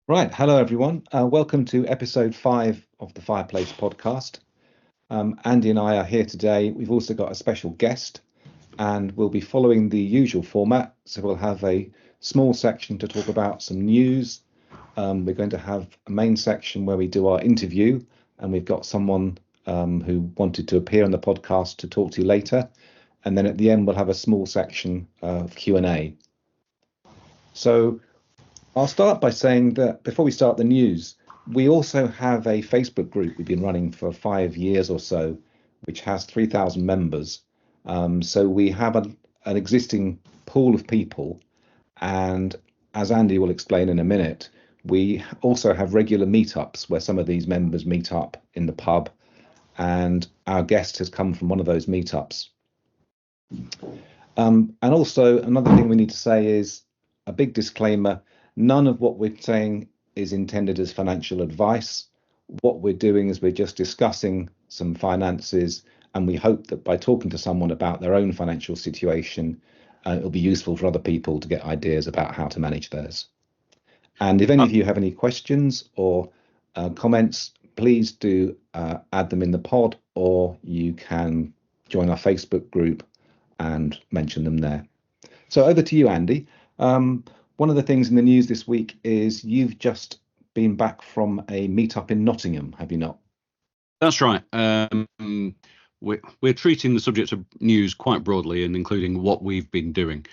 Right. Hello, everyone. Welcome to episode 5 of the Fireplace podcast. Andy and I are here today. We've also got a special guest, and we'll be following the usual format. So we'll have a small section to talk about some news. We're going to have a main section where we do our interview, and we've got someone who wanted to appear on the podcast to talk to you later. And then at the end, we'll have a small section of Q&A. So I'll start by saying that before we start the news, we also have a Facebook group we've been running for 5 years or so, which has 3,000 members. So we have an existing pool of people. And as Andy will explain in a minute, we also have regular meetups where some of these members meet up in the pub. And our guest has come from one of those meetups. And also another thing we need to say is a big disclaimer. None of what we're saying is intended as financial advice. What we're doing is we're just discussing some finances, and we hope that by talking to someone about their own financial situation, it'll be useful for other people to get ideas about how to manage theirs. And if any of you have any questions or comments, please do add them in the pod, or you can join our Facebook group and mention them there. So over to you, Andy. One of the things in the news this week is you've just been back from a meetup in Nottingham, have you not? That's right. We're treating the subject of news quite broadly and including what we've been doing.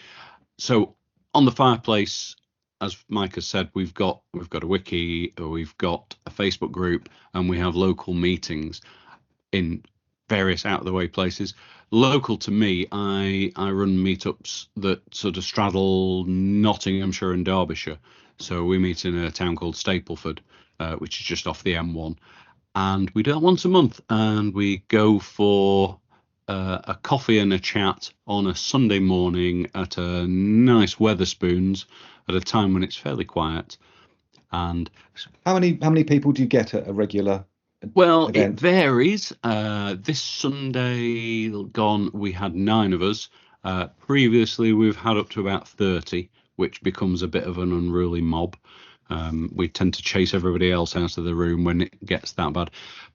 So on the Fireplace, as Mike has said, we've got a wiki, we've got a Facebook group, and we have local meetings in various out of the way places. Local to me, I run meetups that sort of straddle Nottinghamshire and Derbyshire. So we meet in a town called Stapleford, which is just off the M1, and we do that once a month. And we go for a coffee and a chat on a Sunday morning at a nice Weatherspoons at a time when it's fairly quiet. And how many people do you get at a regular? Well, event? It varies. This Sunday gone, we had 9 of us. Previously, we've had up to about 30, which becomes a bit of an unruly mob. We tend to chase everybody else out of the room when it gets that bad.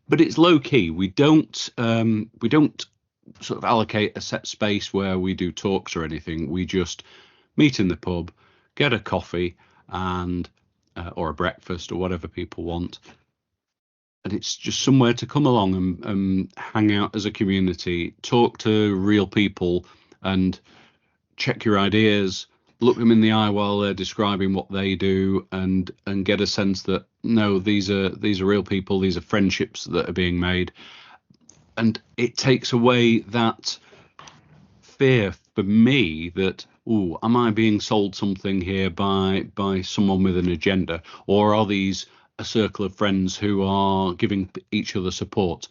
But it's low key. We don't sort of allocate a set space where we do talks or anything. We just meet in the pub, get a coffee and or a breakfast or whatever people want. And it's just somewhere to come along and hang out as a community, talk to real people and check your ideas, look them in the eye while they're describing what they do, and get a sense that, no, these are real people, these are friendships that are being made. And it takes away that fear for me that, am I being sold something here by someone with an agenda, or are these a circle of friends who are giving each other support?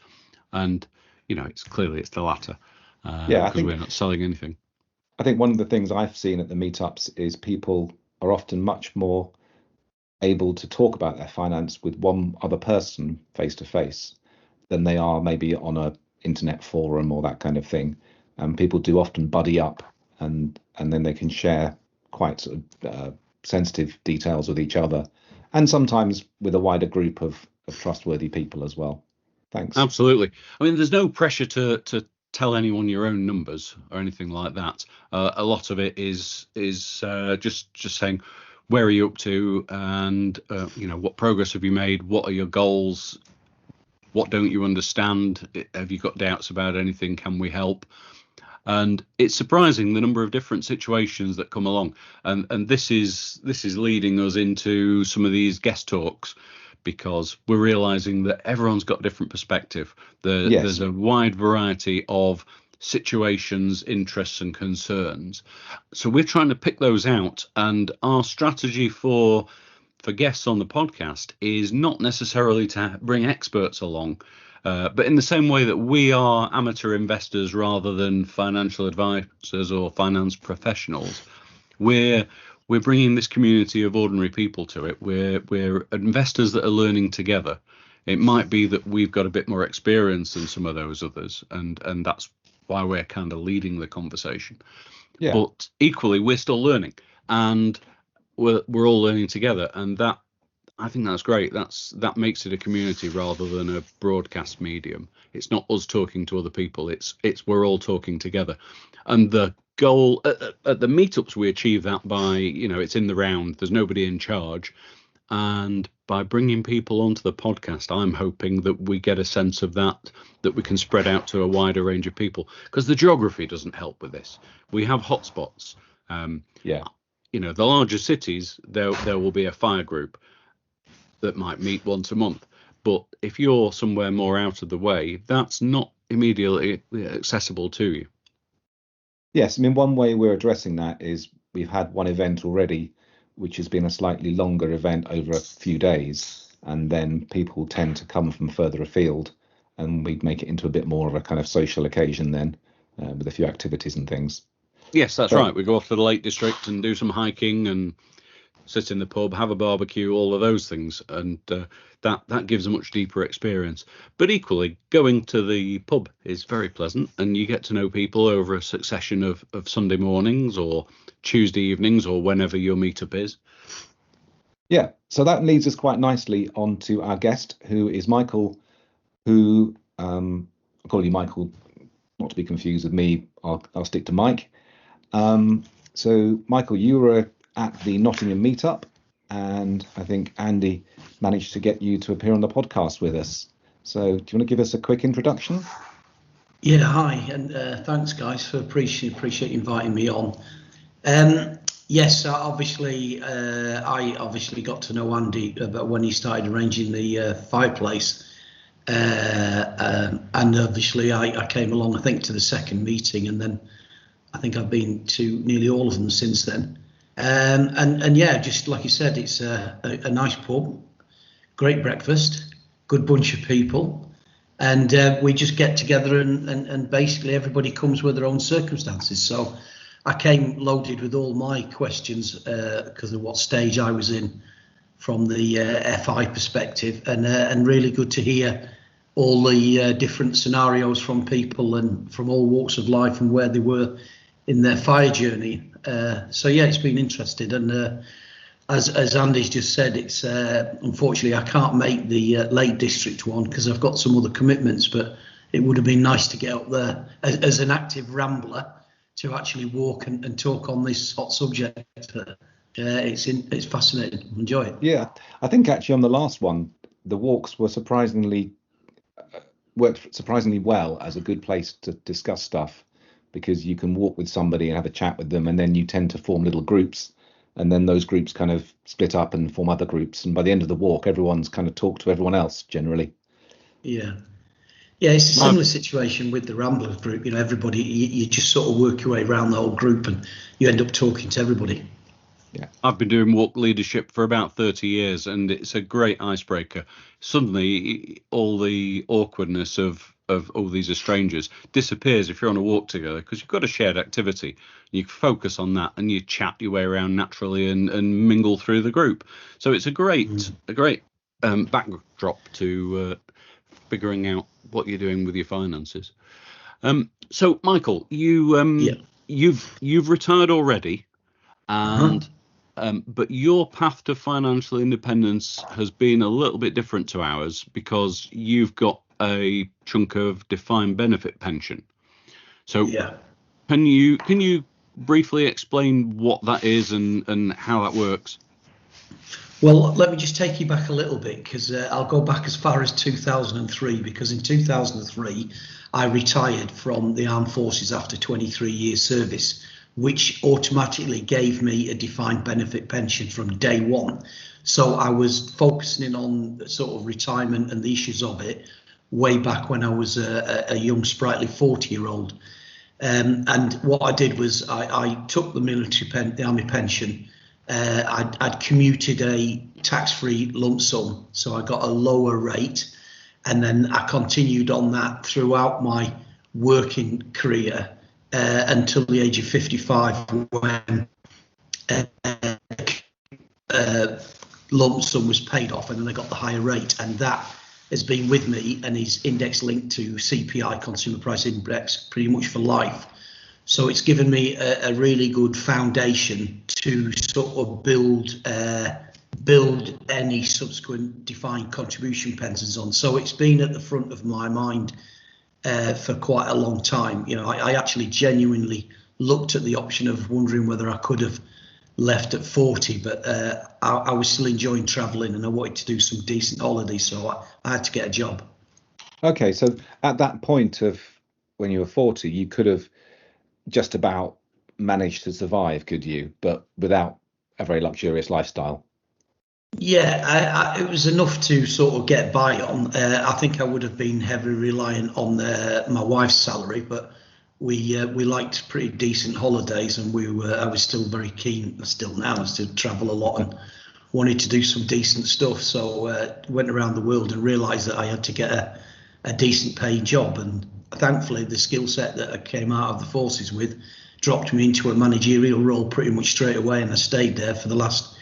And it's the latter. Because we're not selling anything. I think one of the things I've seen at the meetups is people are often much more able to talk about their finance with one other person face to face than they are maybe on a internet forum or that kind of thing. And people do often buddy up, and then they can share quite sort of sensitive details with each other, and sometimes with a wider group of trustworthy people as well. Thanks. Absolutely. I mean, there's no pressure to tell anyone your own numbers or anything like that. A lot of it is just saying, where are you up to, and what progress have you made? What are your goals? What don't you understand? Have you got doubts about anything? Can we help? And it's surprising the number of different situations that come along, and this is leading us into some of these guest talks, because we're realizing that everyone's got a different perspective. There's a wide variety of situations, interests and concerns. So we're trying to pick those out, and our strategy for guests on the podcast is not necessarily to bring experts along, but in the same way that we are amateur investors rather than financial advisors or finance professionals, we're bringing this community of ordinary people to it. We're investors that are learning together. It might be that we've got a bit more experience than some of those others, and that's why we're kind of leading the conversation. Yeah. But equally, we're still learning, and we're all learning together, and that I think that's great. That makes it a community rather than a broadcast medium. It's not us talking to other people. It's we're all talking together. And the goal at the meetups, we achieve that by, it's in the round. There's nobody in charge. And by bringing people onto the podcast, I'm hoping that we get a sense of that we can spread out to a wider range of people, because the geography doesn't help with this. We have hotspots. The larger cities, there will be a fire group that might meet once a month. But if you're somewhere more out of the way, that's not immediately accessible to you. Yes, I mean, one way we're addressing that is we've had one event already, which has been a slightly longer event over a few days, and then people tend to come from further afield, and we make it into a bit more of a kind of social occasion then, with a few activities and things. Yes, that's right. We go off to the Lake District and do some hiking and sit in the pub, have a barbecue, all of those things, and that gives a much deeper experience. But equally, going to the pub is very pleasant, and you get to know people over a succession of Sunday mornings or Tuesday evenings or whenever your meetup is. Yeah, so that leads us quite nicely on to our guest, who is Michael, who I'll call you Michael, not to be confused with me. I'll stick to Mike. So Michael, you were at the Nottingham meetup, and I think Andy managed to get you to appear on the podcast with us. So do you want to give us a quick introduction? Yeah, hi, and thanks guys for appreciate inviting me on. Yes, obviously, I obviously got to know Andy about when he started arranging the fireplace, and obviously I came along, I think, to the second meeting, and then I think I've been to nearly all of them since then. And yeah, just like you said, it's a nice pub, great breakfast, good bunch of people, and we just get together and basically everybody comes with their own circumstances. So I came loaded with all my questions because of what stage I was in from the FI perspective, and really good to hear all the different scenarios from people and from all walks of life and where they were in their fire journey. So yeah, it's been interesting, and as Andy's just said, it's unfortunately I can't make the Lake District one because I've got some other commitments, but it would have been nice to get up there as an active rambler to actually walk and talk on this hot subject. It's fascinating. Enjoy it. Yeah, I think actually on the last one, the walks were worked surprisingly well as a good place to discuss stuff, because you can walk with somebody and have a chat with them, and then you tend to form little groups, and then those groups kind of split up and form other groups, and by the end of the walk everyone's kind of talked to everyone else generally. Yeah, it's a similar situation with the Ramblers group. Everybody, you just sort of work your way around the whole group and you end up talking to everybody. Yeah, I've been doing walk leadership for about 30 years, and it's a great icebreaker. Suddenly all the awkwardness of all these are strangers disappears if you're on a walk together, because you've got a shared activity. You focus on that and you chat your way around naturally and mingle through the group. So it's a great backdrop to figuring out what you're doing with your finances. So Michael, you've retired already, and but your path to financial independence has been a little bit different to ours, because you've got a chunk of defined benefit pension. So can you briefly explain what that is and how that works? Well, let me just take you back a little bit, because I'll go back as far as 2003, because in 2003 I retired from the armed forces after 23 years service, which automatically gave me a defined benefit pension from day one. So I was focusing on sort of retirement and the issues of it way back when I was a young, sprightly 40-year-old. And what I did was I took the army pension. I'd commuted a tax-free lump sum, so I got a lower rate, and then I continued on that throughout my working career until the age of 55, when lump sum was paid off, and then I got the higher rate, and that has been with me and is index linked to CPI, Consumer Price Index, pretty much for life. So it's given me a really good foundation to sort of build a any subsequent defined contribution pensions on. So it's been at the front of my mind for quite a long time. I actually genuinely looked at the option of wondering whether I could have left at 40, but I was still enjoying travelling and I wanted to do some decent holidays, so I had to get a job. Okay, so at that point of when you were 40, you could have just about managed to survive, could you? But without a very luxurious lifestyle. Yeah, it was enough to sort of get by on. I think I would have been heavily reliant on my wife's salary, but we liked pretty decent holidays, and I was still very keen, still now, to travel a lot and wanted to do some decent stuff. So went around the world and realised that I had to get a decent paying job, and thankfully the skill set that I came out of the forces with dropped me into a managerial role pretty much straight away, and I stayed there for the last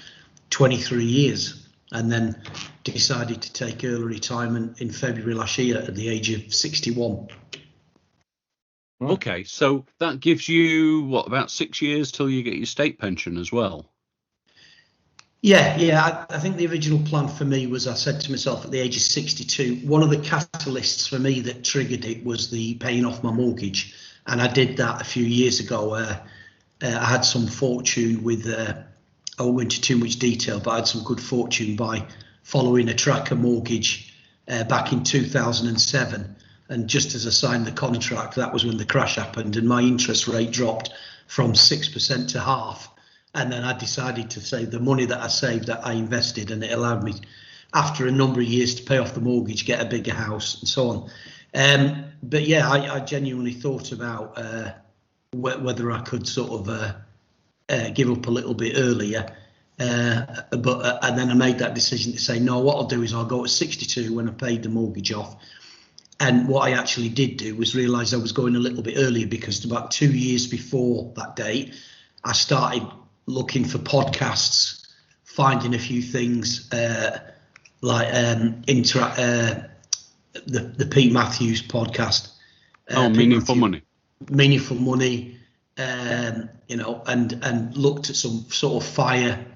23 years, and then decided to take early retirement in February last year at the age of 61. Right. Okay, so that gives you about 6 years till you get your state pension as well. Yeah. I think the original plan for me was, I said to myself at the age of 62, one of the catalysts for me that triggered it was the paying off my mortgage. And I did that a few years ago. I had some fortune with, I won't go into too much detail, but I had some good fortune by following a tracker mortgage back in 2007. And just as I signed the contract, that was when the crash happened and my interest rate dropped from 6% to half. And then I decided to save the money that I saved, that I invested, and it allowed me, after a number of years, to pay off the mortgage, get a bigger house and so on. But yeah, I genuinely thought about whether I could sort of give up a little bit earlier. And then I made that decision to say, no, what I'll do is I'll go at 62 when I paid the mortgage off. And what I actually did do was realise I was going a little bit earlier, because about 2 years before that date, I started looking for podcasts, finding a few things like the Pete Matthews podcast. Meaningful Money. Meaningful Money, and looked at some sort of fire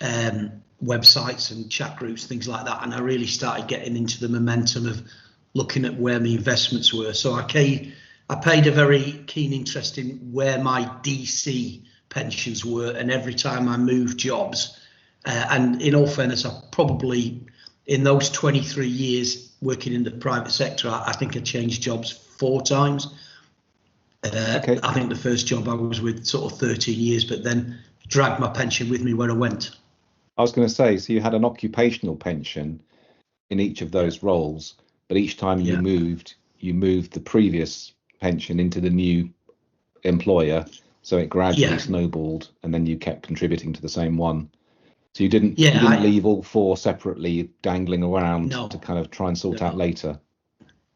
websites and chat groups, things like that. And I really started getting into the momentum of looking at where my investments were. So I paid a very keen interest in where my DC pensions were, and every time I moved jobs, and in all fairness, I probably, in those 23 years working in the private sector, I think I changed jobs 4 times. Okay. I think the first job I was with sort of 13 years, but then dragged my pension with me where I went. I was going to say, so you had an occupational pension in each of those roles, but each time you moved the previous pension into the new employer, so it gradually snowballed, and then you kept contributing to the same one. So you didn't leave all 4 separately dangling around to kind of try and sort out later.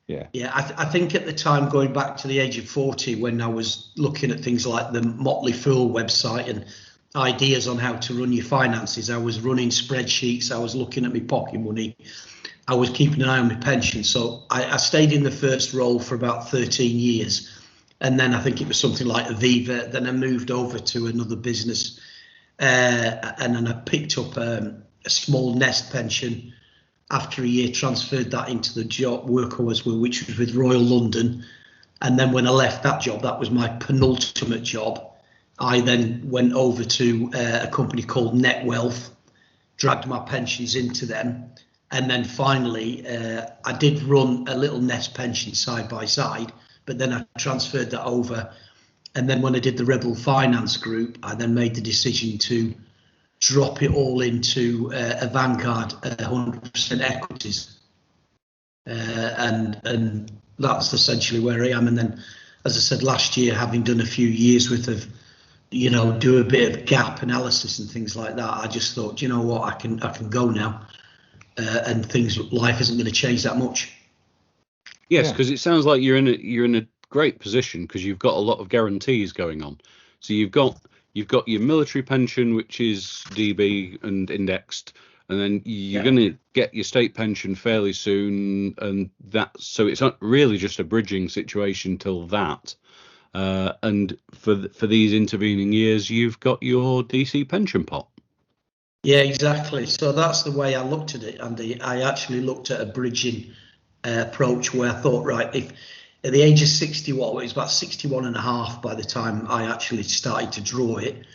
Yeah. I think at the time, going back to the age of 40, when I was looking at things like the Motley Fool website and ideas on how to run your finances, I was running spreadsheets, I was looking at my pocket money, I was keeping an eye on my pension. So I stayed in the first role for about 13 years. And then I think it was something like Aviva. Then I moved over to another business, and then I picked up a small nest pension. After a year, transferred that into the job work I was with, which was with Royal London. And then when I left that job, that was my penultimate job. I then went over to a company called Net Wealth, dragged my pensions into them. And then finally, I did run a little nest pension side by side, but then I transferred that over. And then when I did the Rebel Finance Group, I then made the decision to drop it all into a Vanguard 100% equities. And that's essentially where I am. And then, as I said, last year, having done a few years worth of, do a bit of gap analysis and things like that, I just thought, you know what, I can go now. And life isn't going to change that much. Yes, because it sounds like you're in a great position, because you've got a lot of guarantees going on. So you've got your military pension, which is DB and indexed, and then you're going to get your state pension fairly soon, and so it's not really just a bridging situation till that. And for these intervening years, you've got your DC pension pot. Yeah, exactly. So that's the way I looked at it, Andy. I actually looked at a bridging approach where I thought, right, if at the age of 61, it was about 61 and a half by the time I actually started to draw it.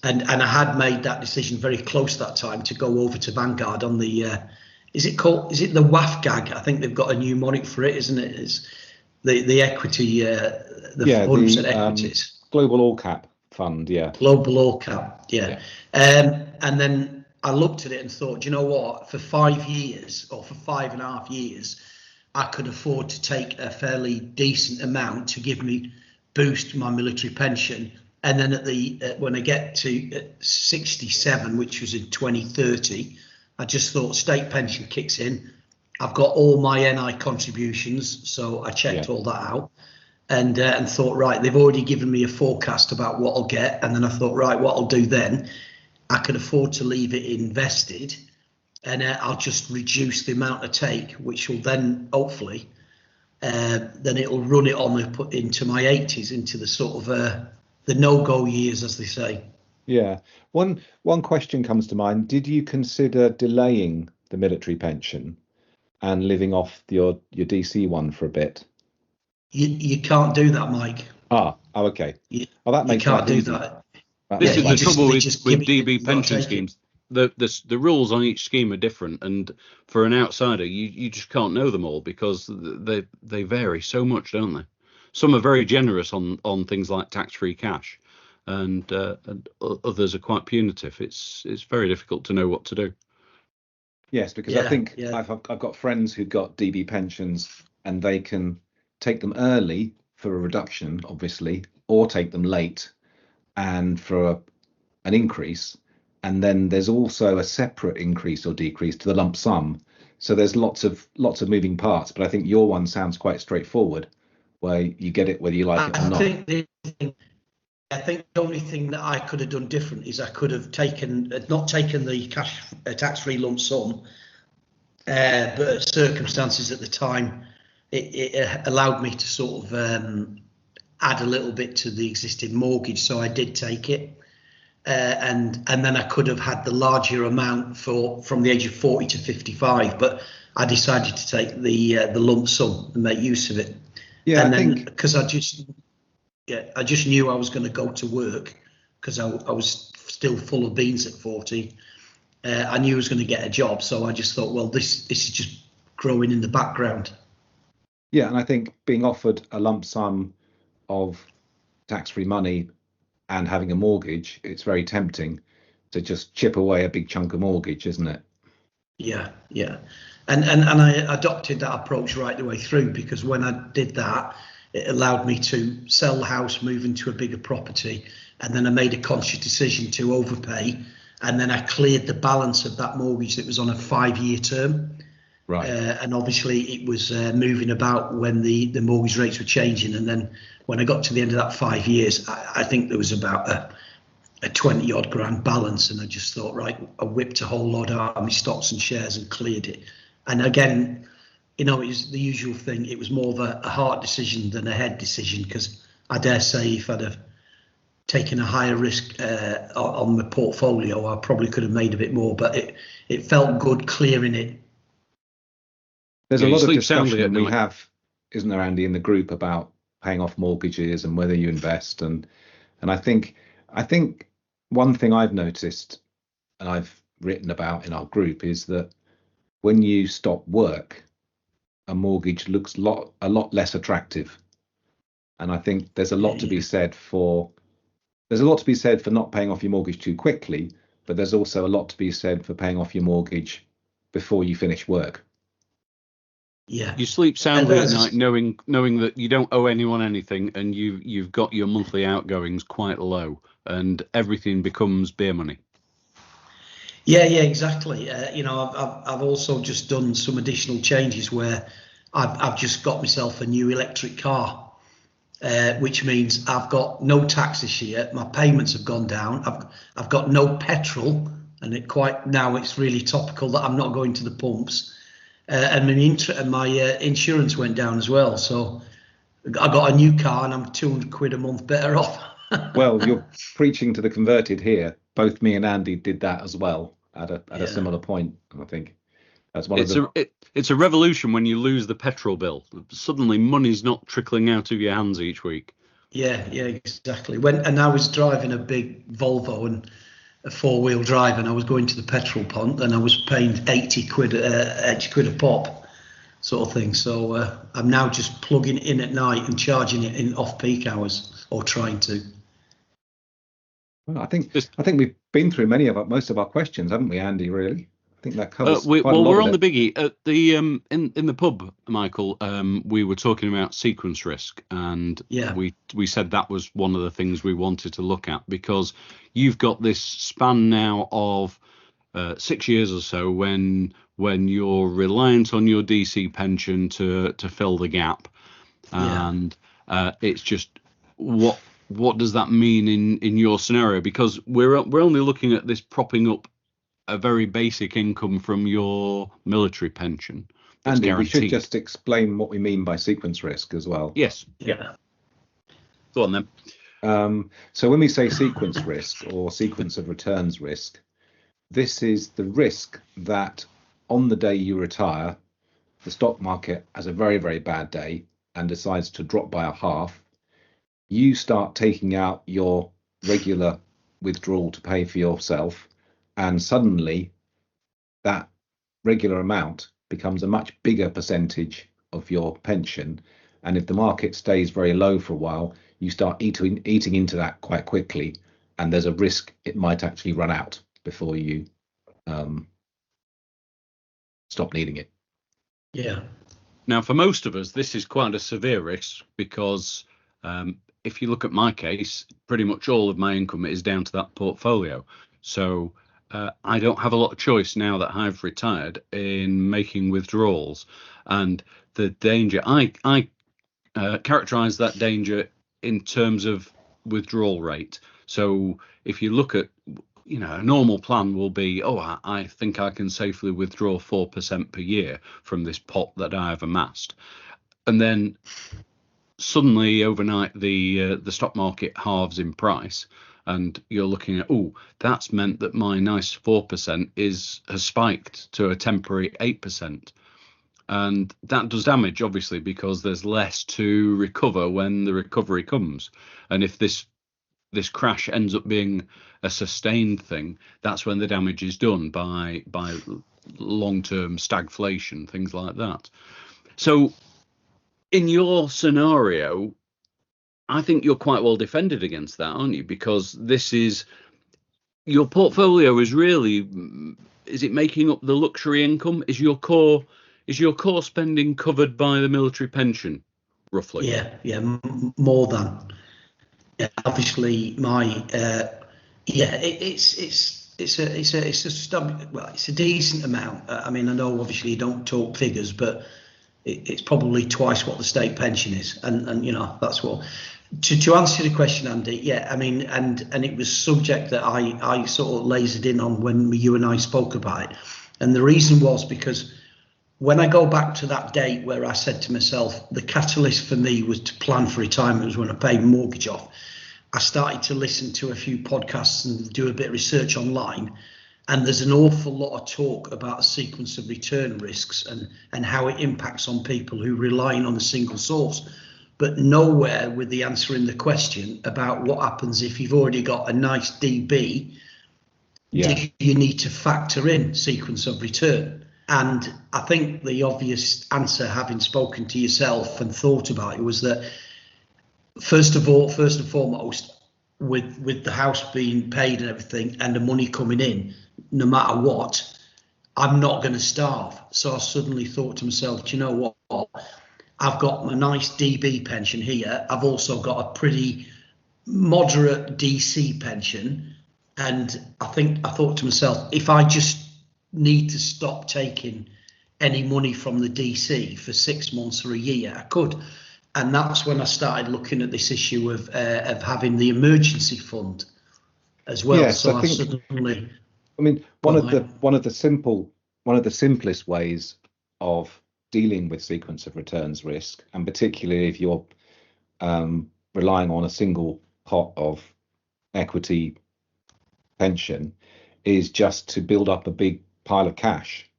And I had made that decision very close that time to go over to Vanguard on the, is it the WAFGAG? I think they've got a new mnemonic for it, isn't it? It's the equity, the funds and equities. Global All Cap Fund, yeah. Global All Cap, yeah. And then I looked at it and thought, you know what, for 5 years or for 5.5 years, I could afford to take a fairly decent amount to give me boost my military pension. And then when I get to 67, which was in 2030, I just thought state pension kicks in. I've got all my NI contributions, so I checked all that out. And thought, right, they've already given me a forecast about what I'll get. And then I thought, right, what I'll do then, I can afford to leave it invested, and I'll just reduce the amount I take, which will then hopefully, then it'll run it on put into my 80s, into the sort of the no-go years, as they say. Yeah. One question comes to mind. Did you consider delaying the military pension and living off your DC one for a bit? You can't do that, Mike. Okay. Well, that makes you can't do easy. that. This is the trouble with DB pension schemes. schemes. The rules on each scheme are different, and for an outsider, you just can't know them all because they vary so much, don't they? Some are very generous on things like tax-free cash, and others are quite punitive. It's very difficult to know what to do. Yes, because I think I've got friends who got DB pensions, and they can take them early for a reduction, obviously, or take them late and for an increase. And then there's also a separate increase or decrease to the lump sum. So there's lots of moving parts. But I think your one sounds quite straightforward, where you get it whether you like it or not. I think the only thing that I could have done different is I could have not taken the cash tax-free lump sum, but circumstances at the time, it allowed me to sort of add a little bit to the existing mortgage, so I did take it, and then I could have had the larger amount from the age of 40 to 55, but I decided to take the lump sum and make use of it. Yeah, and then because I just knew I was going to go to work because I was still full of beans at 40. I knew I was going to get a job, so I just thought, well, this is just growing in the background. Yeah, and I think being offered a lump sum of tax-free money and having a mortgage, it's very tempting to just chip away a big chunk of mortgage, isn't it? Yeah. And I adopted that approach right the way through, because when I did that, it allowed me to sell the house, move into a bigger property, and then I made a conscious decision to overpay, and then I cleared the balance of that mortgage that was on a 5-year term. Right. And obviously it was moving about when the mortgage rates were changing. And then when I got to the end of that 5 years, I think there was about a 20 odd grand balance. And I just thought, right, I whipped a whole lot out of my stocks and shares and cleared it. And again, it was the usual thing. It was more of a heart decision than a head decision, because I dare say if I'd have taken a higher risk on the portfolio, I probably could have made a bit more, but it felt good clearing it. There's a lot of discussion we have, isn't there, Andy, in the group about paying off mortgages and whether you invest, and I think one thing I've noticed and I've written about in our group is that when you stop work, a mortgage looks a lot less attractive, and I think there's a lot to be said for not paying off your mortgage too quickly, but there's also a lot to be said for paying off your mortgage before you finish work. Yeah, you sleep soundly at night knowing that you don't owe anyone anything, and you've got your monthly outgoings quite low, and everything becomes beer money. Yeah, exactly. I've also just done some additional changes where I've just got myself a new electric car, which means I've got no tax this year. My payments have gone down. I've got no petrol, and it's really topical that I'm not going to the pumps. And my insurance went down as well. So I got a new car and I'm £200 a month better off. Well, you're preaching to the converted here, both me and Andy did that as well at a similar point. I think that's one it's a revolution when you lose the petrol bill. Suddenly money's not trickling out of your hands each week. Yeah, exactly. And I was driving a big Volvo and a 4-wheel drive, and I was going to the petrol pump, and I was paying 80 quid a pop, sort of thing. So I'm now just plugging it in at night and charging it in off-peak hours, or trying to. Well, I think we've been through most of our questions, haven't we, Andy? Really, I think that covers quite a lot. We're on the biggie at the in the pub, Michael. We were talking about sequence risk, and we said that was one of the things we wanted to look at, because you've got this span now of 6 years or so when you're reliant on your DC pension to fill the gap, and it's just what does that mean in your scenario? Because we're only looking at this propping up a very basic income from your military pension. Andy, we should just explain what we mean by sequence risk as well. Yes. Yeah. Go on then. So when we say sequence risk or sequence of returns risk, this is the risk that on the day you retire, the stock market has a very, very bad day and decides to drop by a half. You start taking out your regular withdrawal to pay for yourself, and suddenly that regular amount becomes a much bigger percentage of your pension. And if the market stays very low for a while, you start eating into that quite quickly, and there's a risk it might actually run out before you stop needing it. Yeah. Now, for most of us, this is quite a severe risk, because if you look at my case, pretty much all of my income is down to that portfolio. So I don't have a lot of choice now that I've retired in making withdrawals. And the danger, I characterize that danger in terms of withdrawal rate. So if you look at, a normal plan will be, I think I can safely withdraw 4% per year from this pot that I have amassed. And then suddenly overnight the stock market halves in price, and you're looking at, that's meant that my nice 4% has spiked to a temporary 8%. And that does damage, obviously, because there's less to recover when the recovery comes. And if this crash ends up being a sustained thing, that's when the damage is done by long-term stagflation, things like that. So in your scenario, I think you're quite well defended against that, aren't you? Because this is your portfolio is it making up the luxury income? Is your core spending covered by the military pension, roughly? Yeah, more than. Yeah, obviously my it's a decent amount. I mean, I know obviously you don't talk figures, but it's probably twice what the state pension is, and that's what. To answer the question, Andy, yeah, I mean, and it was subject that I sort of lasered in on when you and I spoke about it, and the reason was because when I go back to that date where I said to myself, the catalyst for me was to plan for retirement was when I paid mortgage off. I started to listen to a few podcasts and do a bit of research online. And there's an awful lot of talk about a sequence of return risks and how it impacts on people who rely on a single source, but nowhere with the answer in the question about what happens if you've already got a nice DB. Do you need to factor in sequence of return? And I think the obvious answer, having spoken to yourself and thought about it, was that first and foremost, with the house being paid and everything and the money coming in, no matter what, I'm not going to starve. So I suddenly thought to myself, do you know what? I've got my nice DB pension here. I've also got a pretty moderate DC pension. And I thought to myself, if I just need to stop taking any money from the DC for 6 months or a year, I could. And that's when I started looking at this issue of having the emergency fund as well. Yes, so I think, suddenly. I mean, one of the simplest ways of dealing with sequence of returns risk, and particularly if you're relying on a single pot of equity pension is just to build up a big pile of cash.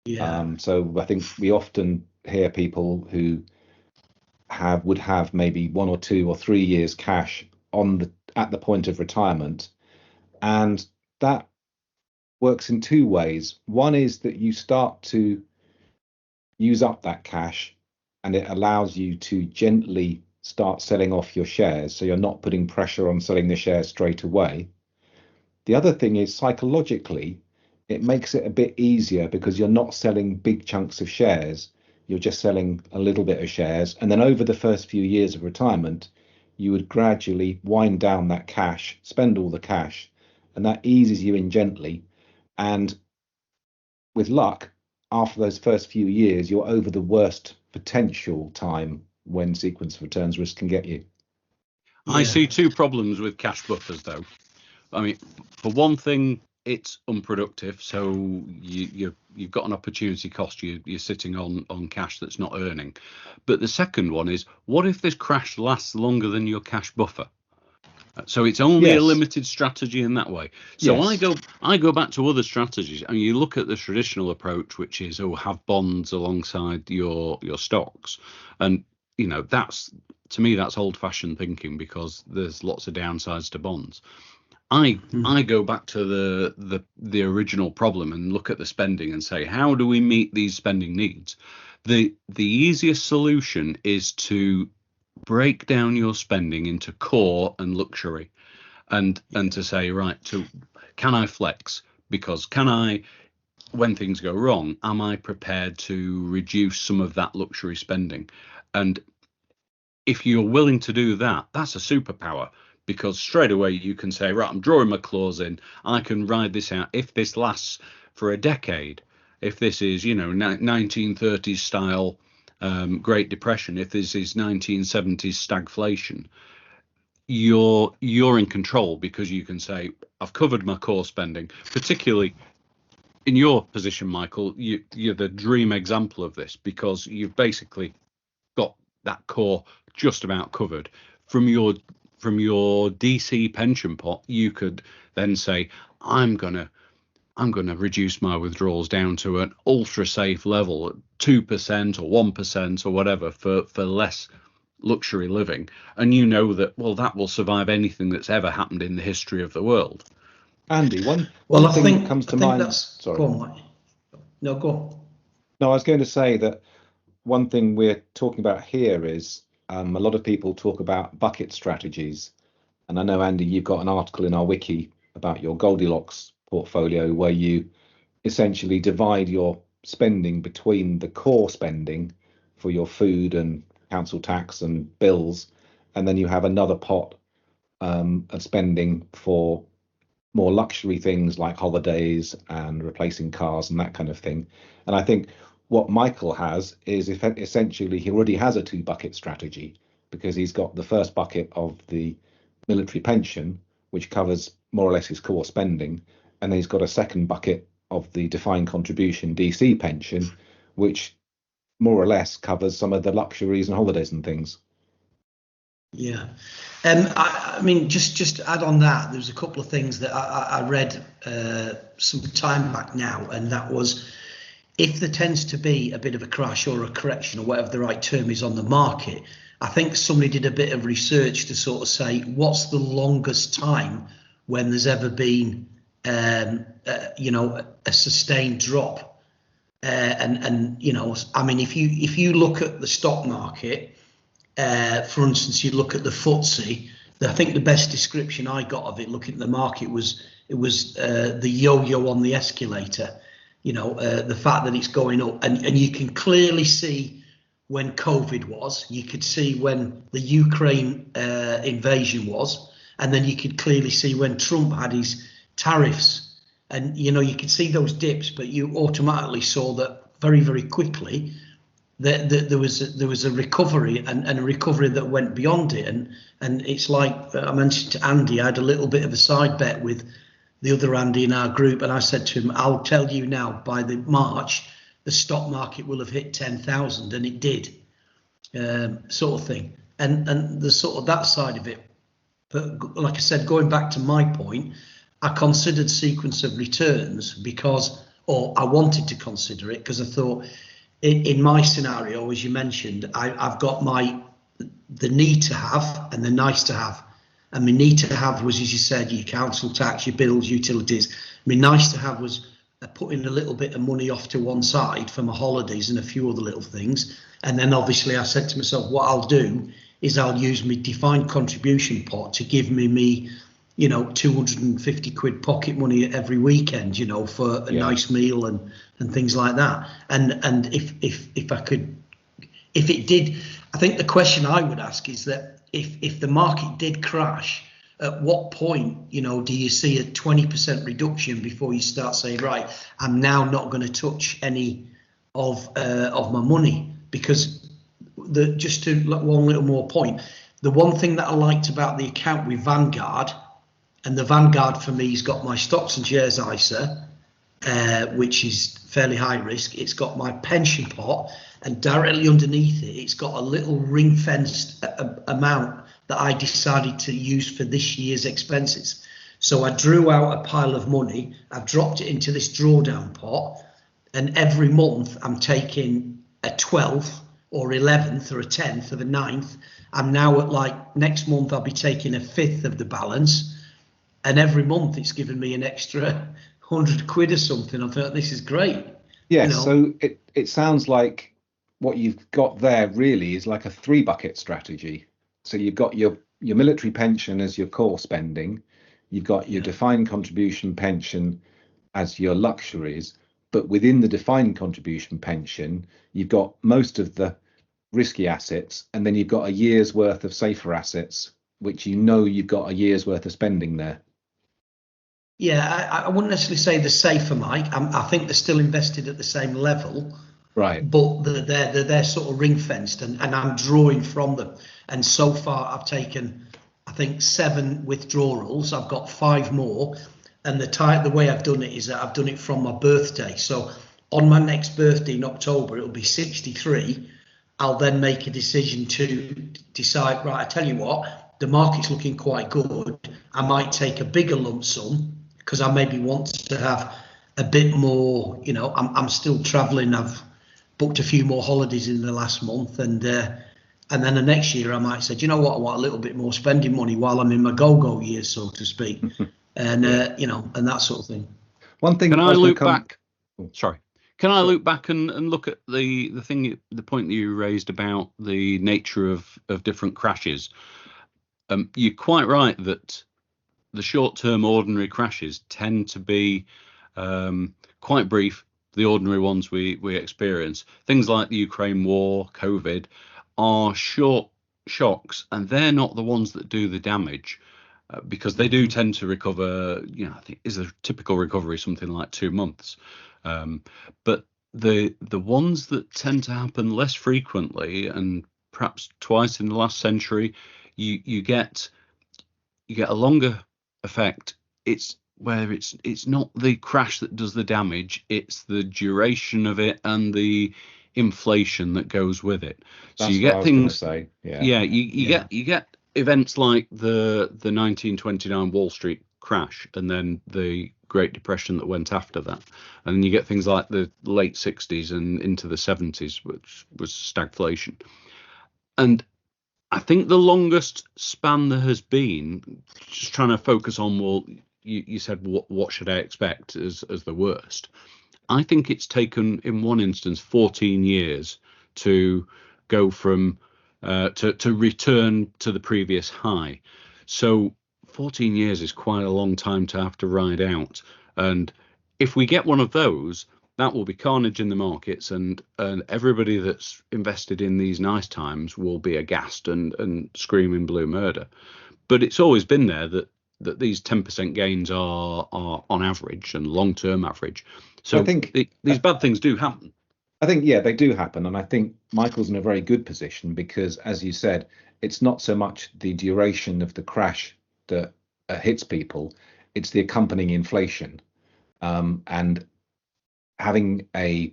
Yeah. So I think we often hear people who would have maybe 1 or 2 or 3 years cash at the point of retirement, and that works in two ways. One is that you start to use up that cash, and it allows you to gently start selling off your shares, so you're not putting pressure on selling the shares straight away. The other thing is, psychologically, it makes it a bit easier because you're not selling big chunks of shares. You're just selling a little bit of shares. And then over the first few years of retirement, you would gradually wind down that cash, spend all the cash, and that eases you in gently. And with luck, after those first few years, you're over the worst potential time when sequence of returns risk can get you. I see two problems with cash buffers, though. I mean, for one thing, it's unproductive, so you've got an opportunity cost. You're sitting on cash that's not earning. But the second one is, what if this crash lasts longer than your cash buffer? So it's only a limited strategy in that way. So I go back to other strategies, and you look at the traditional approach, which is have bonds alongside your stocks, and that's, to me, that's old-fashioned thinking because there's lots of downsides to bonds. I go back to the original problem and look at the spending and say, how do we meet these spending needs? The easiest solution is to break down your spending into core and luxury, and to say, right, can I flex? Because when things go wrong, am I prepared to reduce some of that luxury spending? And if you're willing to do that, that's a superpower, because straight away you can say, right, I'm drawing my clause in, I can ride this out. If this lasts for a decade, if this is 1930s style Great Depression, if this is 1970s stagflation, you're in control, because you can say, I've covered my core spending. Particularly in your position, Michael, you're the dream example of this, because you've basically got that core just about covered. From your DC pension pot, you could then say, I'm gonna reduce my withdrawals down to an ultra safe level at 2% or 1% or whatever for less luxury living, and that will survive anything that's ever happened in the history of the world. Andy, one I thing think that comes to mind. Sorry. Go on, Mike. No, go on. No, I was going to say that one thing we're talking about here is a lot of people talk about bucket strategies, and I know, Andy, you've got an article in our wiki about your Goldilocks portfolio, where you essentially divide your spending between the core spending for your food and council tax and bills, and then you have another pot of spending for more luxury things like holidays and replacing cars and that kind of thing. And I think what Michael has is essentially he already has a 2-bucket strategy, because he's got the first bucket of the military pension, which covers more or less his core spending, and then he's got a second bucket of the defined contribution DC pension, which more or less covers some of the luxuries and holidays and things. Yeah. I mean, just to add on that, there's a couple of things that I read some time back now, and that was, if there tends to be a bit of a crash or a correction or whatever the right term is on the market, I think somebody did a bit of research to sort of say, what's the longest time when there's ever been, a sustained drop? And I mean, if you look at the stock market, for instance, you look at the FTSE. I think the best description I got of it, looking at the market, was the yo-yo on the escalator. The fact that it's going up, and you can clearly see when COVID was, you could see when the Ukraine invasion was, and then you could clearly see when Trump had his tariffs, and you could see those dips, but you automatically saw that very, very quickly that there was a recovery, and a recovery that went beyond it, and it's like I mentioned to Andy, I had a little bit of a side bet with the other Andy in our group, and I said to him, I'll tell you now, by the March the stock market will have hit 10,000, and it did, sort of thing, and the sort of that side of it. But like I said, going back to my point, I considered sequence of returns or I wanted to consider it because I thought in my scenario, as you mentioned, I've got the need to have and the nice to have. And my need to have was, as you said, your council tax, your bills, utilities. My nice to have was putting a little bit of money off to one side for my holidays and a few other little things. And then obviously I said to myself, what I'll do is I'll use my defined contribution pot to give me 250 quid pocket money every weekend, for a nice meal and things like that. And if I could, if it did, I think the question I would ask is that if the market did crash, at what point, do you see a 20% reduction before you start saying, right, I'm now not going to touch any of my money? Because just to one little more point, the one thing that I liked about the account with Vanguard, and the Vanguard for me has got my stocks and shares ISA, which is fairly high risk. It's got my pension pot, and directly underneath it, it's got a little ring-fenced amount that I decided to use for this year's expenses. So I drew out a pile of money, I've dropped it into this drawdown pot, and every month I'm taking a 12th or 11th or a 10th or a 9th. I'm now at next month I'll be taking a 5th of the balance, and every month it's given me an extra 100 quid or something. I thought, this is great. Yes, so it sounds like what you've got there really is like a 3-bucket strategy. So you've got your military pension as your core spending, you've got your defined contribution pension as your luxuries, but within the defined contribution pension, you've got most of the risky assets, and then you've got a year's worth of safer assets, which you've got a year's worth of spending there. Yeah, I wouldn't necessarily say they're safer, Mike. I think they're still invested at the same level. Right. But they're sort of ring fenced, and I'm drawing from them. And so far, I've taken, I think, 7 withdrawals. I've got 5 more, and the way I've done it is that I've done it from my birthday. So on my next birthday in October, it'll be 63. I'll then make a decision to decide. Right, I tell you what, the market's looking quite good. I might take a bigger lump sum because I maybe want to have a bit more. I'm still travelling. I've booked a few more holidays in the last month, and then the next year I might say, do you know what, I want a little bit more spending money while I'm in my go-go years, so to speak, and and that sort of thing. One thing. Can I loop back? Sorry. Can I loop back and look at the point that you raised about the nature of different crashes? You're quite right that the short-term ordinary crashes tend to be quite brief. The ordinary ones we experience, things like the Ukraine war, COVID, are short shocks, and they're not the ones that do the damage, because they do tend to recover. I think is a typical recovery something like 2 months, but the ones that tend to happen less frequently, and perhaps twice in the last century, you get a longer effect. It's where it's not the crash that does the damage, it's the duration of it and the inflation that goes with it. That's so you get things. You get events like the 1929 Wall Street crash, and then the Great Depression that went after that, and then you get things like the late 60s and into the 70s, which was stagflation. And I think the longest span there has been, just trying to focus on, well, you said what should I expect as the worst. I think it's taken in one instance 14 years to go from to return to the previous high. So 14 years is quite a long time to have to ride out. And if we get one of those, that will be carnage in the markets, and everybody that's invested in these nice times will be aghast and screaming blue murder. But it's always been there that these 10% gains are on average and long-term average. So I think these bad things do happen. I think, they do happen. And I think Michael's in a very good position because, as you said, it's not so much the duration of the crash that hits people, it's the accompanying inflation. And having a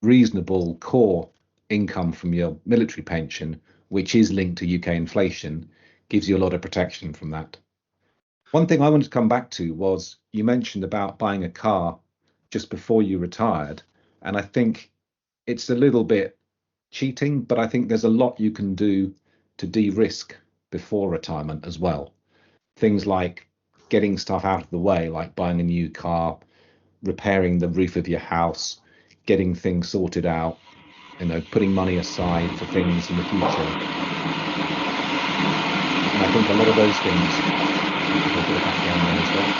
reasonable core income from your military pension, which is linked to UK inflation, gives you a lot of protection from that. One thing I wanted to come back to was you mentioned about buying a car just before you retired. And I think it's a little bit cheating, but I think there's a lot you can do to de-risk before retirement as well. Things like getting stuff out of the way, like buying a new car, repairing the roof of your house, getting things sorted out, putting money aside for things in the future. And I think a lot of those things, a bit of background there as well.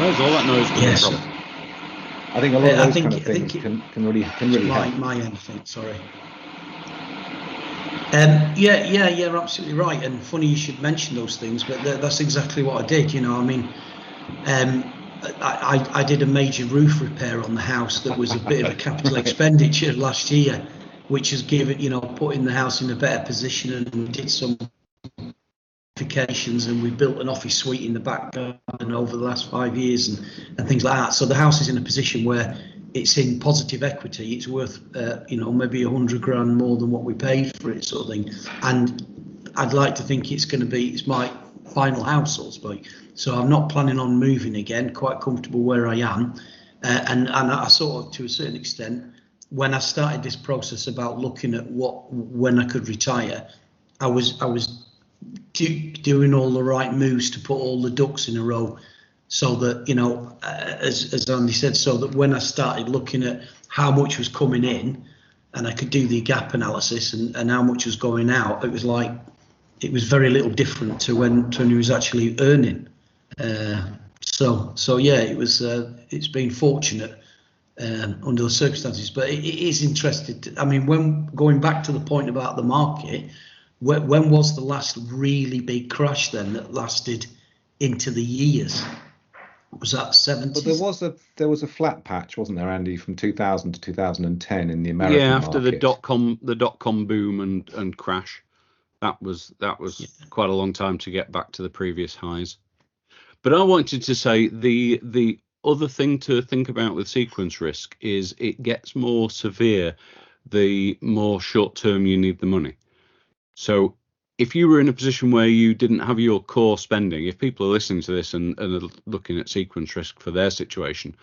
Where's all that noise coming from? I think a lot of those kind of things can really help. My end, I think. Sorry. Yeah, you're absolutely right. And funny you should mention those things, but that's exactly what I did. I did a major roof repair on the house that was a bit of a capital expenditure last year, which has given, putting the house in a better position, and we did some modifications, and we built an office suite in the back garden over the last 5 years and things like that. So the house is in a position where it's in positive equity. It's worth, maybe 100 grand more than what we paid for it, sort of thing. And I'd like to think it's my final house, so to speak. So I'm not planning on moving again. Quite comfortable where I am, and I sort of, to a certain extent, when I started this process about looking at when I could retire, I was doing all the right moves to put all the ducks in a row, so that as Andy said, so that when I started looking at how much was coming in, and I could do the gap analysis and how much was going out, it was very little different to when he was actually earning. So yeah, it's been fortunate under the circumstances, but it is interesting. When going back to the point about the market, when was the last really big crash then that lasted into the years? Was that 70s? But there was a flat patch, wasn't there, Andy, from 2000 to 2010 in the American market? After the dot-com boom and crash. That was quite a long time to get back to the previous highs. But I wanted to say the other thing to think about with sequence risk is it gets more severe the more short term you need the money. So if you were in a position where you didn't have your core spending, if people are listening to this and are looking at sequence risk for their situation,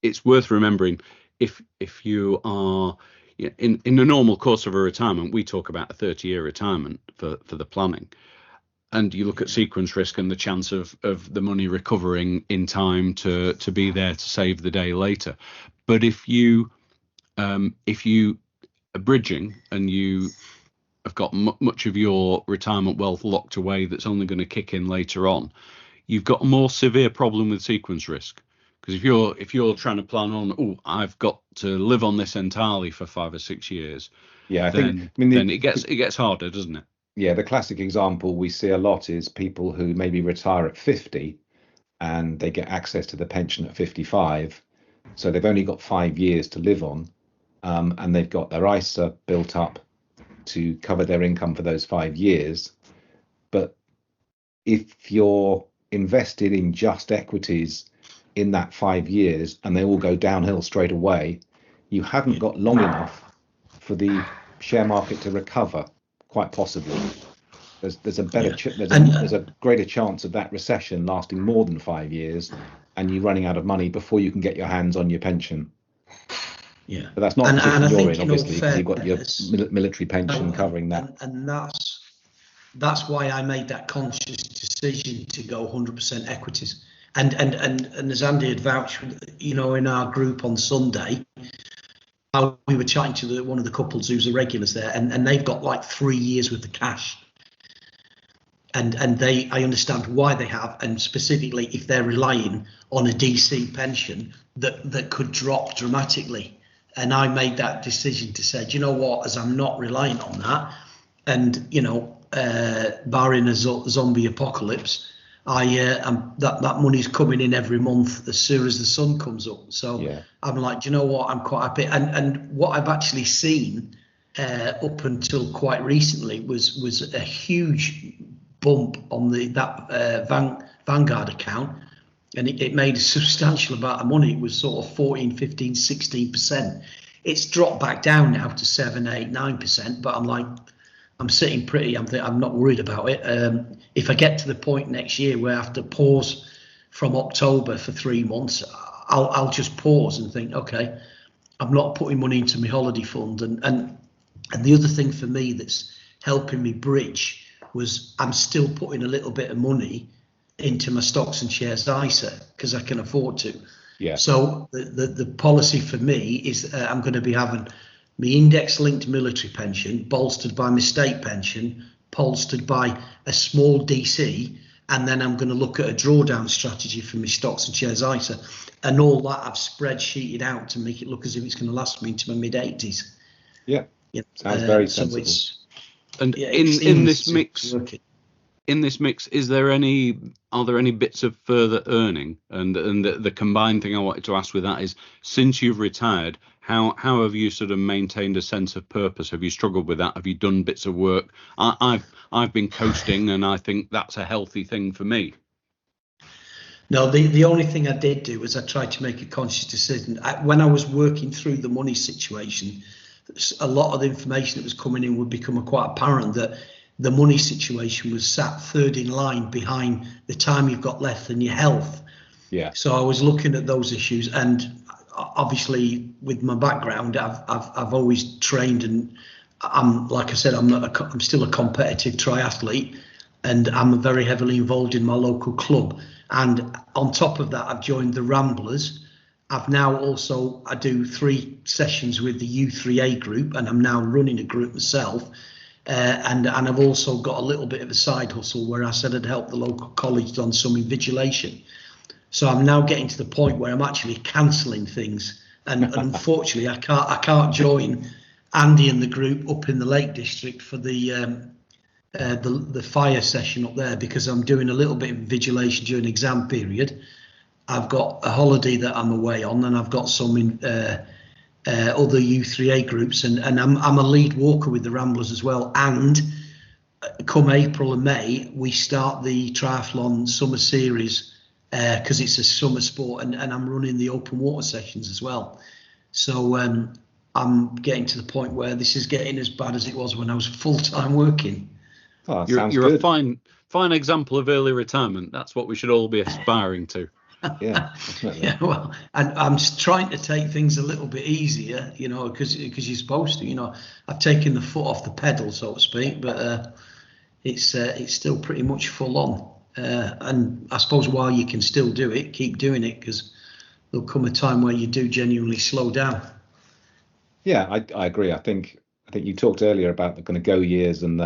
it's worth remembering if you are in the normal course of a retirement, we talk about a 30-year retirement for the planning. And you look at sequence risk and the chance of the money recovering in time to be there to save the day later. But if you are bridging and you have got much of your retirement wealth locked away that's only going to kick in later on, you've got a more severe problem with sequence risk. Because if you're trying to plan on, I've got to live on this entirely for 5 or 6 years, then it gets harder, doesn't it? Yeah, the classic example we see a lot is people who maybe retire at 50 and they get access to the pension at 55. So they've only got 5 years to live on, and they've got their ISA built up to cover their income for those 5 years. But if you're invested in just equities in that 5 years and they all go downhill straight away, you haven't got long enough for the share market to recover. Quite possibly, there's a better there's a greater chance of that recession lasting more than 5 years, and you running out of money before you can get your hands on your pension. Yeah, but that's not the position you're in, obviously, because you've got your military pension covering that. And that's why I made that conscious decision to go 100% equities. And as Andy had vouched, in our group on Sunday, we were chatting to one of the couples who's the regulars there, and they've got like 3 years worth of cash. And I understand why they have, and specifically if they're relying on a DC pension that could drop dramatically. And I made that decision to say, do you know what, as I'm not relying on that, and barring a zombie apocalypse, that money's coming in every month as soon as the sun comes up. So yeah. I'm like, do you know what? I'm quite happy. And what I've actually seen up until quite recently was a huge bump on that Vanguard account, and it made a substantial amount of money. It was sort of 14, 15, 16%. It's dropped back down now to 7, 8, 9%. But I'm like, I'm sitting pretty. I'm not worried about it. If I get to the point next year where I have to pause from October for 3 months, I'll just pause and think, okay, I'm not putting money into my holiday fund. And the other thing for me that's helping me bridge was I'm still putting a little bit of money into my stocks and shares ISA because I can afford to. Yeah. So the policy for me is I'm going to be having my index-linked military pension bolstered by my state pension, bolstered by a small DC, and then I'm going to look at a drawdown strategy for my stocks and shares ISA, and all that I've spreadsheeted out to make it look as if it's going to last me into my mid-80s. Yeah, sounds very sensible. And in this mix, are there any bits of further earning? And the combined thing I wanted to ask with that is, since you've retired, how have you sort of maintained a sense of purpose? Have you struggled with that? Have you done bits of work? I've been coasting, and I think that's a healthy thing for me. No, the only thing I did do was I tried to make a conscious decision. When I was working through the money situation, a lot of the information that was coming in would become quite apparent that the money situation was sat third in line behind the time you've got left and your health. Yeah. So I was looking at those issues, and obviously with my background, I've always trained, and I'm, like I said, I'm still a competitive triathlete, and I'm very heavily involved in my local club. And on top of that, I've joined the Ramblers. I've now also, I do 3 sessions with the U3A group, and I'm now running a group myself. And I've also got a little bit of a side hustle where I said I'd help the local college on some invigilation. So I'm now getting to the point where I'm actually cancelling things, and unfortunately I can't join Andy and the group up in the Lake District for the fire session up there, because I'm doing a little bit of invigilation during exam period. I've got a holiday that I'm away on, and I've got some other U3A groups, and I'm a lead walker with the Ramblers as well. And come April and May, we start the triathlon summer series because it's a summer sport, and I'm running the open water sessions as well. So I'm getting to the point where this is getting as bad as it was when I was full-time working. Oh, you're a fine example of early retirement. That's what we should all be aspiring to. Yeah, definitely. Yeah, well, and I'm trying to take things a little bit easier, because you're supposed to. I've taken the foot off the pedal, so to speak, but it's still pretty much full on. And I suppose while you can still do it, keep doing it, because there'll come a time where you do genuinely slow down. Yeah, I agree. I think you talked earlier about the kind of go years, and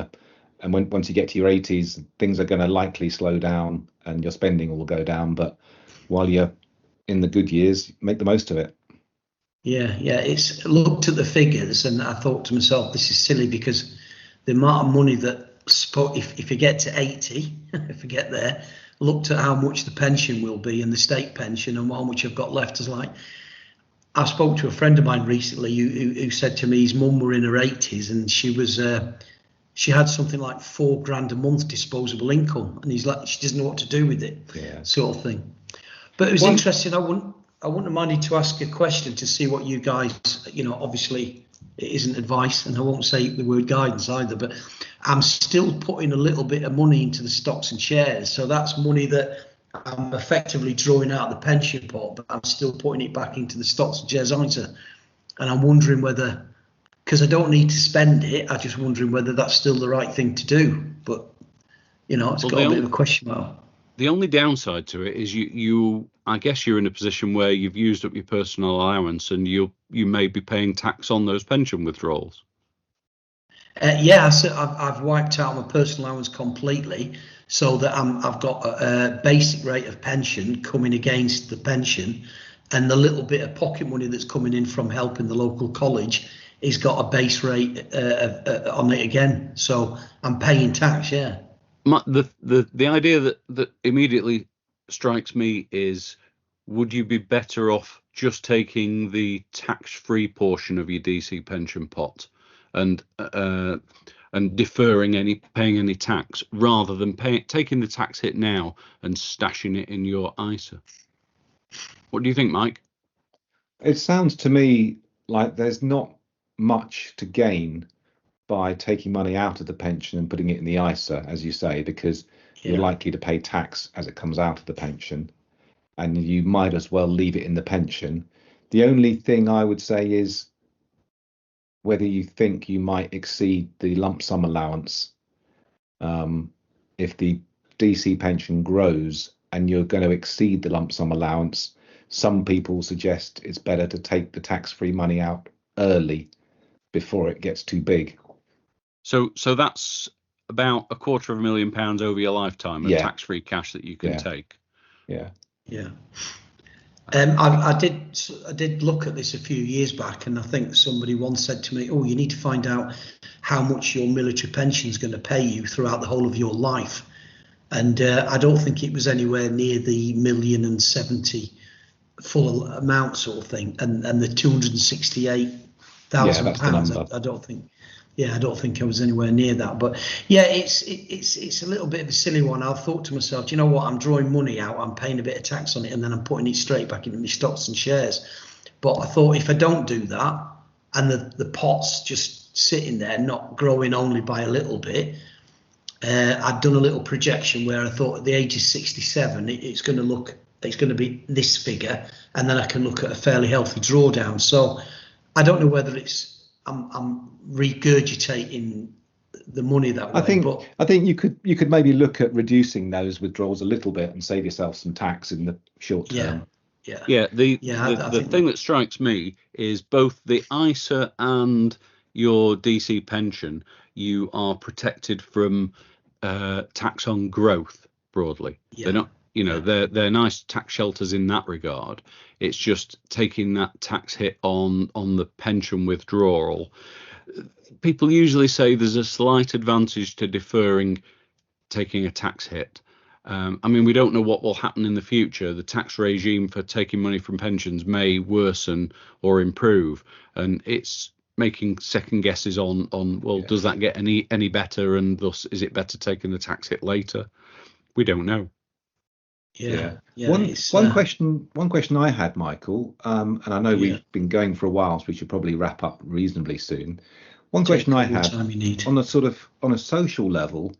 once you get to your 80s, things are going to likely slow down, and your spending will go down. But while you're in the good years, make the most of it. Yeah. It's looked at the figures, and I thought to myself, this is silly, because the amount of money that if you get to 80, if you get there, looked at how much the pension will be and the state pension and how much I've got left. Is like, I spoke to a friend of mine recently who said to me his mum were in her 80s, and she had something like $4,000 a month disposable income, and he's like, she doesn't know what to do with it, sort of thing. But it was interesting. I wouldn't have minded to ask a question to see what you guys, obviously it isn't advice, and I won't say the word guidance either, but I'm still putting a little bit of money into the stocks and shares. So that's money that I'm effectively drawing out of the pension pot, but I'm still putting it back into the stocks and shares ISA. And I'm wondering whether, because I don't need to spend it, I'm just wondering whether that's still the right thing to do. But, it's got a bit of a question mark. The only downside to it is I guess you're in a position where you've used up your personal allowance, and you may be paying tax on those pension withdrawals. I've wiped out my personal allowance completely, so that I've got a basic rate of pension coming against the pension, and the little bit of pocket money that's coming in from helping the local college is got a base rate on it again. So I'm paying tax, yeah. The idea that immediately strikes me is, would you be better off just taking the tax-free portion of your DC pension pot and deferring paying any tax, rather than taking the tax hit now and stashing it in your ISA? What do you think, Mike? It sounds to me like there's not much to gain by taking money out of the pension and putting it in the ISA, as you say, because you're likely to pay tax as it comes out of the pension, and you might as well leave it in the pension. The only thing I would say is whether you think you might exceed the lump sum allowance. If the DC pension grows and you're going to exceed the lump sum allowance, some people suggest it's better to take the tax-free money out early before it gets too big. So that's about £250,000 over your lifetime of tax-free cash that you can take. Yeah. I did look at this a few years back, and I think somebody once said to me, "Oh, you need to find out how much your military pension is going to pay you throughout the whole of your life." And I don't think it was anywhere near the £1,070,000 full amount sort of thing, and the £268,000. I don't think. Yeah, I don't think I was anywhere near that. But yeah, it's a little bit of a silly one. I thought to myself, do you know what? I'm drawing money out, I'm paying a bit of tax on it, and then I'm putting it straight back into my stocks and shares. But I thought if I don't do that, and the pot's just sitting there, not growing only by a little bit, I'd done a little projection where I thought at the age of 67, it's going to be this figure, and then I can look at a fairly healthy drawdown. So I don't know whether I'm regurgitating the money that way. I think you could maybe look at reducing those withdrawals a little bit and save yourself some tax in the short term. The thing that strikes me is both the ISA and your DC pension, you are protected from tax on growth broadly. They're not, they're nice tax shelters in that regard. It's just taking that tax hit on the pension withdrawal. People usually say there's a slight advantage to deferring taking a tax hit. I mean, we don't know what will happen in the future. The tax regime for taking money from pensions may worsen or improve, and it's making second guesses on does that get any better, and thus is it better taking the tax hit later? We don't know. One question I had, Michael, and I know we've been going for a while, so we should probably wrap up reasonably soon. One question I had on a social level,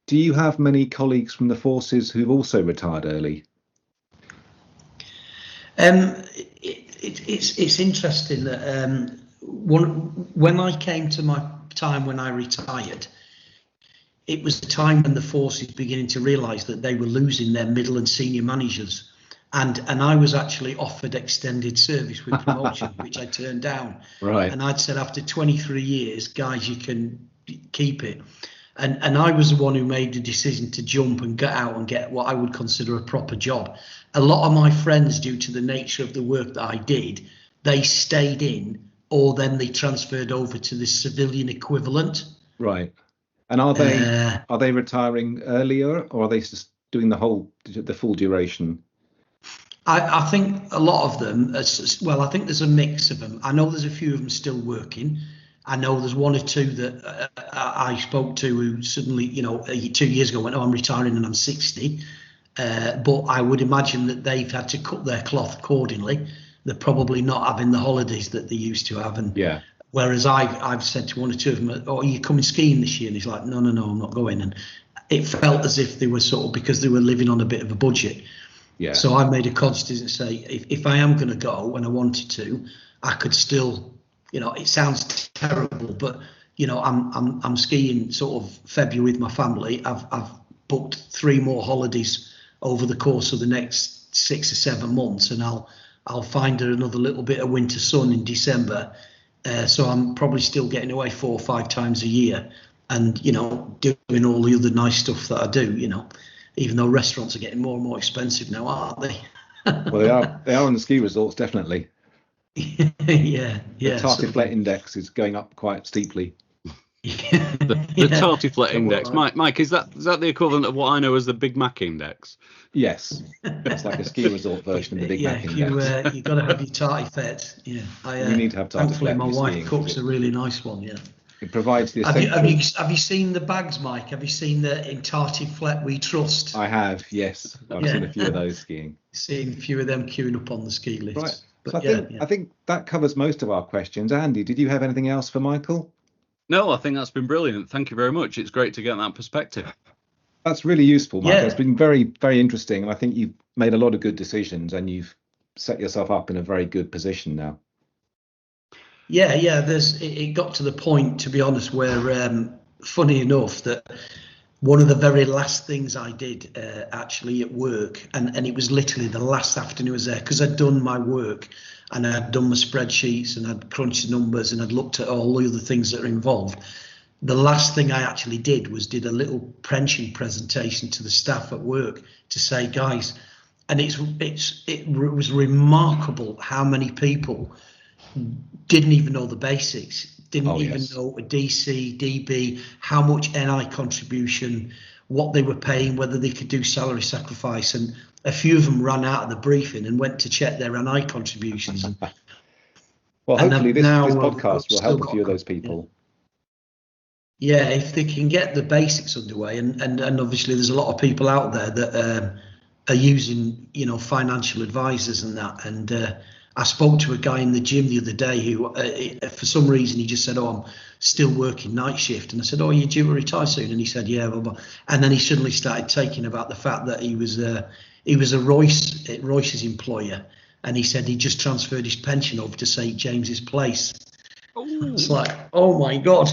do you have many colleagues from the forces who've also retired early? It's interesting that when I came to my time when I retired, it was the time when the forces beginning to realise that they were losing their middle and senior managers, and I was actually offered extended service with promotion, which I turned down. Right. And I'd said after 23 years, guys, you can keep it. And I was the one who made the decision to jump and get out and get what I would consider a proper job. A lot of my friends, due to the nature of the work that I did, they stayed in, or then they transferred over to the civilian equivalent. Right. And are they retiring earlier, or are they just doing the full duration? I think a lot of them, I think there's a mix of them. I know there's a few of them still working. I know there's one or two that I spoke to who suddenly, 2 years ago went, "Oh, I'm retiring and I'm 60." But I would imagine that they've had to cut their cloth accordingly. They're probably not having the holidays that they used to have. And whereas I've said to one or two of them, "Oh, are you coming skiing this year?" And he's like, no, I'm not going. And it felt as if they were because they were living on a bit of a budget. Yeah. So I made a conscious decision to say, if I am going to go when I wanted to, I could still, it sounds terrible, but I'm skiing sort of February with my family. I've booked 3 more holidays over the course of the next 6 or 7 months, and I'll find another little bit of winter sun in December. So I'm probably still getting away 4 or 5 times a year, and doing all the other nice stuff that I do. Even though restaurants are getting more and more expensive now, aren't they? Well, they are on the ski resorts, definitely. Yeah. The Tartiflette index is going up quite steeply. The Tartiflette index, Mike, is that the equivalent of what I know as the Big Mac index? Yes, it's like a ski resort version of the Big Mac index. You've got to have your Tartiflette. Yeah, you need to have Tartiflette. Thankfully, my wife cooks a really nice one. Yeah. It provides the Have you seen the bags, Mike? Have you seen the in Tartiflette We Trust? I have, yes. I've seen a few of those skiing. Seen a few of them queuing up on the ski lifts. Right. But so I think that covers most of our questions. Andy, did you have anything else for Michael? No, I think that's been brilliant. Thank you very much. It's great to get that perspective. That's really useful, Mike. Yeah. It's been very, very interesting. And I think you've made a lot of good decisions and you've set yourself up in a very good position now. Yeah. It got to the point, to be honest, where funny enough, that one of the very last things I did actually at work, and it was literally the last afternoon I was there, because I'd done my work and I'd done my spreadsheets and I'd crunched the numbers and I'd looked at all the other things that are involved. The last thing I actually did did a little pension presentation to the staff at work to say, guys, and it was remarkable how many people didn't even know the basics, didn't even know a DC, DB, how much NI contribution, what they were paying, whether they could do salary sacrifice. And a few of them ran out of the briefing and went to check their NI contributions. Well, hopefully this podcast will help a few of those people. Yeah, if they can get the basics underway, and obviously there's a lot of people out there that are using, financial advisors and that. And I spoke to a guy in the gym the other day who, for some reason, he just said, "Oh, I'm still working night shift." And I said, "Oh, you're due to retire soon?" And he said, "Yeah." Blah, blah. And then he suddenly started taking about the fact that he was a Royce's employer, and he said he just transferred his pension over to St James's Place. It's like, oh my God,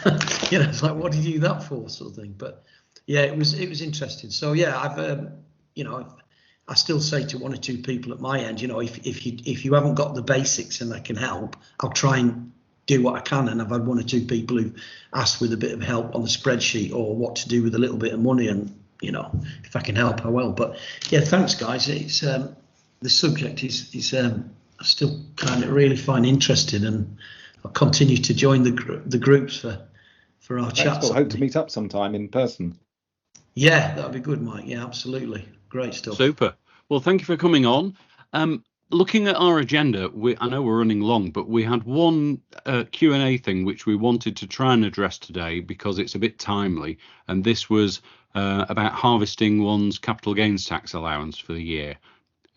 it's like, what did you do that for, sort of thing. But yeah, it was interesting. So yeah, I still say to one or two people at my end, if you haven't got the basics and I can help, I'll try and do what I can. And I've had one or two people who've asked with a bit of help on the spreadsheet or what to do with a little bit of money, and if I can help, I will. But yeah, thanks guys. It's the subject is I still kind of really find interesting, and I'll continue to join the groups for our chats. We'll hope to meet up sometime in person. Yeah, that'd be good, Mike. Yeah, absolutely. Great stuff. Super. Well, thank you for coming on. Looking at our agenda, I know we're running long, but we had one Q&A thing which we wanted to try and address today because it's a bit timely, and this was about harvesting one's capital gains tax allowance for the year.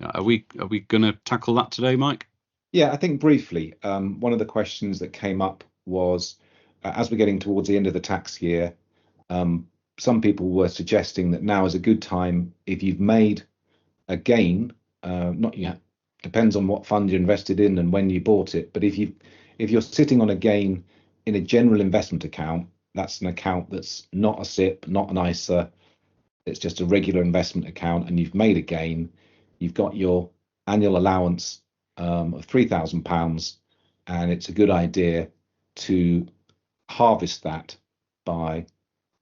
Are we going to tackle that today, Mike? Yeah, I think briefly. One of the questions that came up was, as we're getting towards the end of the tax year, some people were suggesting that now is a good time if you've made a gain, not yet, depends on what fund you invested in and when you bought it. But if you're sitting on a gain in a general investment account, that's an account that's not a SIP, not an ISA, it's just a regular investment account, and you've made a gain, you've got your annual allowance of £3,000, and it's a good idea to harvest that by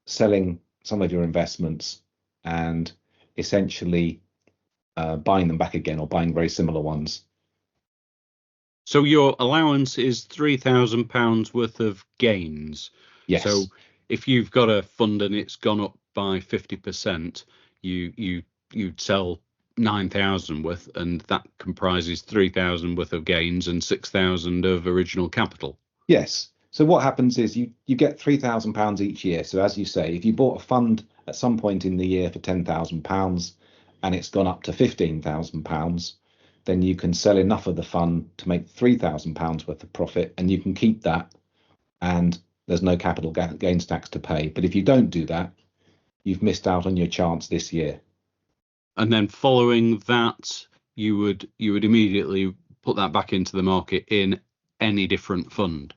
selling some of your investments and essentially buying them back again or buying very similar ones. So your allowance is £3,000 worth of gains. Yes. So if you've got a fund and it's gone up by 50%, you'd sell 9,000 worth, and that comprises 3,000 worth of gains and 6,000 of original capital. Yes. So what happens is you get £3,000 each year. So as you say, if you bought a fund at some point in the year for £10,000 and it's gone up to £15,000, then you can sell enough of the fund to make £3,000 worth of profit, and you can keep that, and there's no capital gains tax to pay. But if you don't do that, you've missed out on your chance this year. And then following that, you would immediately put that back into the market in any different fund.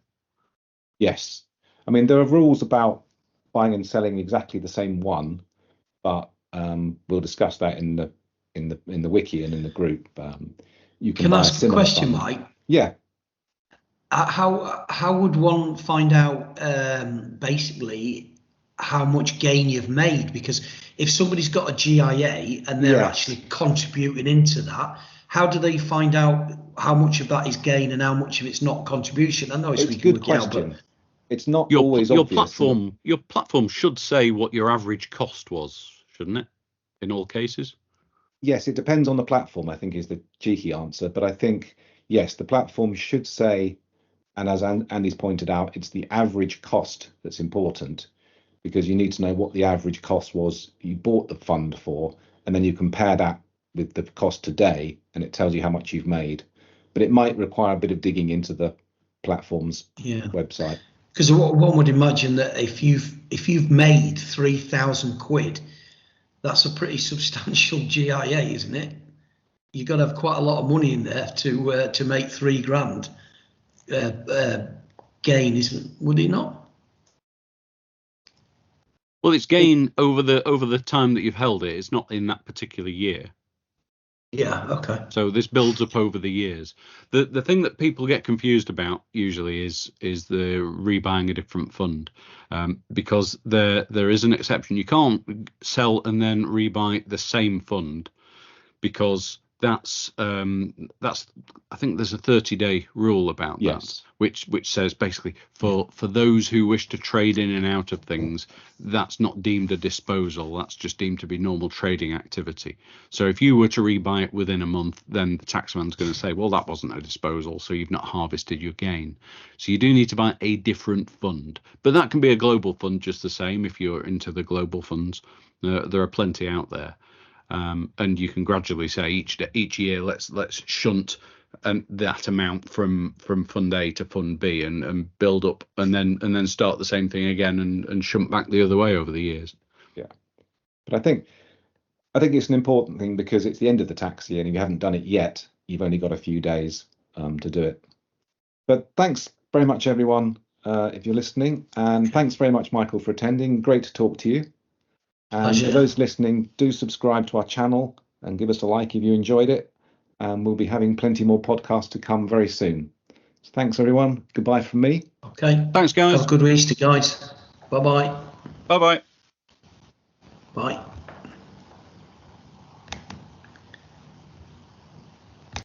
Yes. I mean, there are rules about buying and selling exactly the same one, but we'll discuss that in the wiki and in the group. You can ask a question, fund. Mike? Yeah. How would one find out basically how much gain you've made? Because if somebody's got a GIA and they're actually contributing into that, how do they find out how much of that is gain and how much of it's not contribution? I know it's a good question. But it's not always obvious. Your platform should say what your average cost was, shouldn't it? In all cases. Yes, it depends on the platform, I think, is the cheeky answer. But I think, yes, the platform should say, and as Andy's pointed out, it's the average cost that's important, because you need to know what the average cost was you bought the fund for, and then you compare that with the cost today, and it tells you how much you've made. But it might require a bit of digging into the platform's website. Because one would imagine that if you've made £3,000, that's a pretty substantial GIA, isn't it? You've got to have quite a lot of money in there to make £3,000 gain, would it not? Well, it's gain over the time that you've held it. It's not in that particular year. Yeah. Okay. So this builds up over the years. The thing that people get confused about usually is the rebuying a different fund, because there is an exception. You can't sell and then rebuy the same fund, because that's I think there's a 30-day rule about that, which says basically for those who wish to trade in and out of things, that's not deemed a disposal. That's just deemed to be normal trading activity. So if you were to rebuy it within a month, then the taxman's going to say, well, that wasn't a disposal, so you've not harvested your gain. So you do need to buy a different fund, but that can be a global fund just the same. If you're into the global funds, there are plenty out there. And you can gradually say each year, let's shunt that amount from fund A to fund B and build up, and then start the same thing again and shunt back the other way over the years. Yeah, but I think it's an important thing, because it's the end of the tax year and if you haven't done it yet, you've only got a few days to do it. But thanks very much, everyone, if you're listening, and thanks very much, Michael, for attending. Great to talk to you. And for those listening, do subscribe to our channel and give us a like if you enjoyed it. And we'll be having plenty more podcasts to come very soon. So thanks, everyone. Goodbye from me. Okay. Thanks, guys. Have a good Easter, guys. Bye-bye. Bye-bye. Bye.